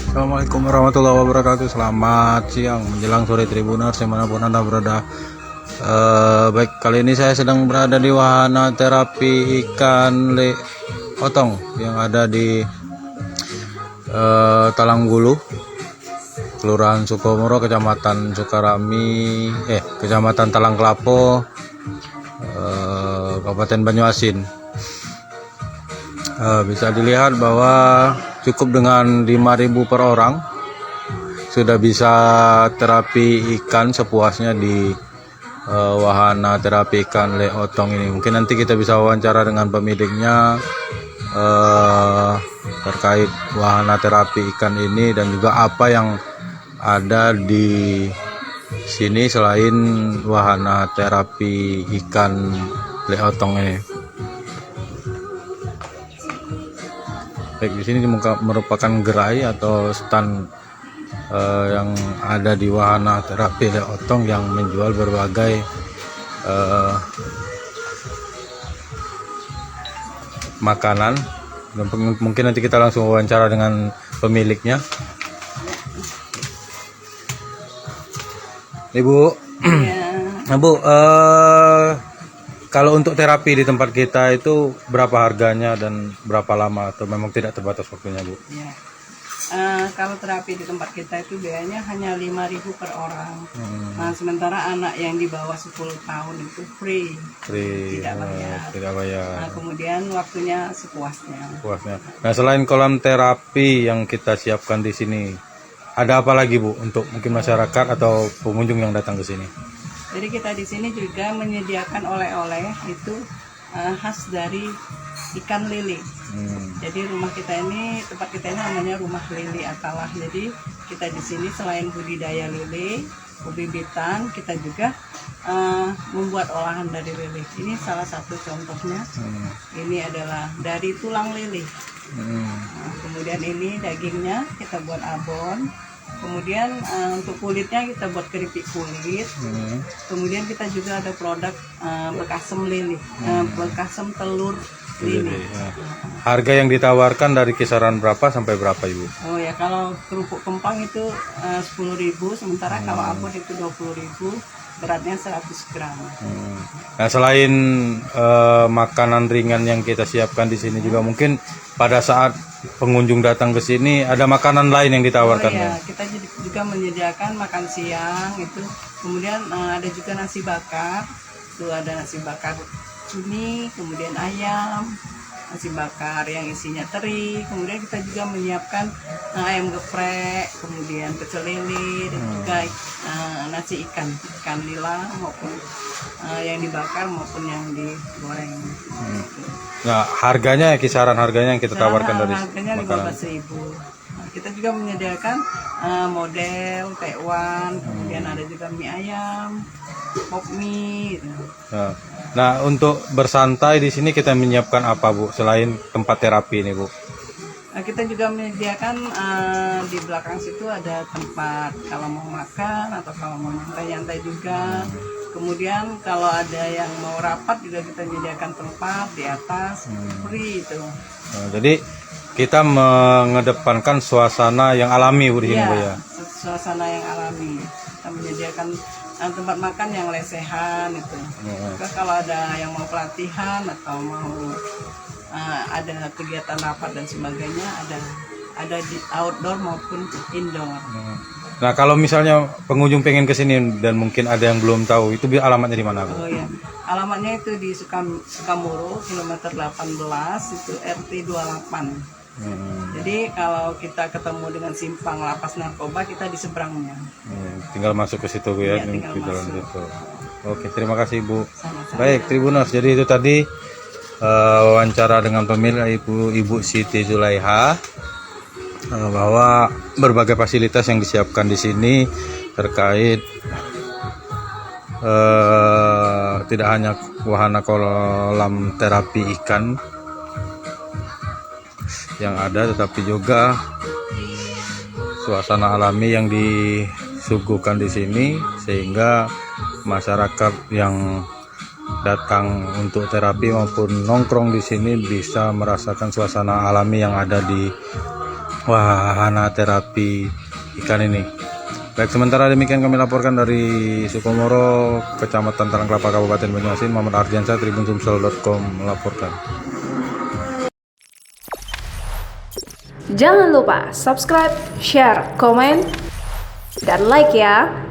Assalamualaikum warahmatullahi wabarakatuh. Selamat siang menjelang sore Tribuners dimanapun Anda berada. Baik, kali ini saya sedang berada di wahana terapi ikan le otong yang ada di Talanggulu, Kelurahan Sukomoro, Kecamatan Sukarami, Kecamatan Talangklapo, Kabupaten Banyuasin. Bisa dilihat bahwa cukup dengan 5.000 per orang sudah bisa terapi ikan sepuasnya di wahana terapi ikan le otong ini. Mungkin nanti kita bisa wawancara dengan pemiliknya terkait wahana terapi ikan ini dan juga apa yang ada di sini selain wahana terapi ikan le otong ini. Baik, di sini merupakan gerai atau stand yang ada di wahana terapi le otong yang menjual berbagai makanan. Dan mungkin nanti kita langsung wawancara dengan pemiliknya. Ibu, ya. Bu, kalau untuk terapi di tempat kita itu berapa harganya dan berapa lama atau memang tidak terbatas waktunya, Bu? Ya. Kalau terapi di tempat kita itu biayanya hanya 5.000 per orang. Nah, sementara anak yang di bawah 10 tahun itu free. Tidak bayar. Tidak bayar. Nah, kemudian waktunya sepuasnya. Nah, selain kolam terapi yang kita siapkan di sini, ada apa lagi, Bu, untuk mungkin masyarakat atau pengunjung yang datang ke sini? Jadi kita di sini juga menyediakan oleh-oleh itu khas dari ikan lili. Jadi rumah kita ini, tempat kita ini namanya Rumah Lili Atalah. Jadi kita di sini selain budidaya lili, bibitan, kita juga membuat olahan dari lili. Ini salah satu contohnya. Ini adalah dari tulang lili. Nah, kemudian ini dagingnya kita buat abon. Kemudian untuk kulitnya kita buat keripik kulit. Kemudian kita juga ada produk bekasem lili, bekasem telur lili. Harga yang ditawarkan dari kisaran berapa sampai berapa, Ibu? Oh ya, kalau kerupuk kempang itu 10.000, sementara kalau abon itu 20.000, beratnya 100 gram. Nah, selain makanan ringan yang kita siapkan di sini juga mungkin pada saat pengunjung datang ke sini ada makanan lain yang ditawarkan. Oh ya, kita juga menyediakan makan siang itu. Kemudian ada juga nasi bakar. Itu ada nasi bakar cumi, kemudian ayam, nasi bakar yang isinya teri. Kemudian kita juga menyiapkan ayam geprek, kemudian pecel lele, dan juga nasi ikan nila maupun yang dibakar maupun yang digoreng. Nah, harganya, kisaran harganya yang kita tawarkan dari harganya 15.000. Nah, kita juga menyediakan model tekwan, kemudian ada juga mie ayam, pop mie. Nah, untuk bersantai di sini kita menyiapkan apa, Bu, selain tempat terapi ini, Bu? Nah, kita juga menyediakan di belakang situ ada tempat kalau mau makan atau kalau mau nyantai-nyantai juga. Kemudian kalau ada yang mau rapat juga kita menyediakan tempat di atas, free itu. Nah, jadi kita mengedepankan suasana yang alami, Bu, di sini, Bu, ya. Suasana yang alami. Kita menyediakan tempat makan yang lesehan itu. Kalau ada yang mau pelatihan atau mau ada kegiatan rapat dan sebagainya, ada di outdoor maupun indoor. Nah, kalau misalnya pengunjung pengen ke sini dan mungkin ada yang belum tahu, itu alamatnya di mana, Bu? Oh ya, alamatnya itu di Sukamoro, kilometer 18, itu RT 28. Jadi kalau kita ketemu dengan simpang lapas narkoba, kita di seberangnya. Tinggal masuk ke situ, Bu, ya, tinggal masuk. Situ. Oke, terima kasih, Bu. Sama-sama. Baik, Tribuners, jadi itu tadi wawancara dengan pemilik Ibu Siti Zulaiha, bahwa berbagai fasilitas yang disiapkan di sini terkait tidak hanya wahana kolam terapi ikan yang ada, tetapi juga suasana alami yang disuguhkan di sini sehingga masyarakat yang datang untuk terapi maupun nongkrong di sini bisa merasakan suasana alami yang ada di wahana terapi ikan ini. Baik, sementara demikian kami laporkan dari Sukomoro, Kecamatan Talangkelapa, Kabupaten Banyuasin. Muhammad Ardiansyah, TribunSumsel.com melaporkan. Jangan lupa subscribe, share, komen, dan like ya.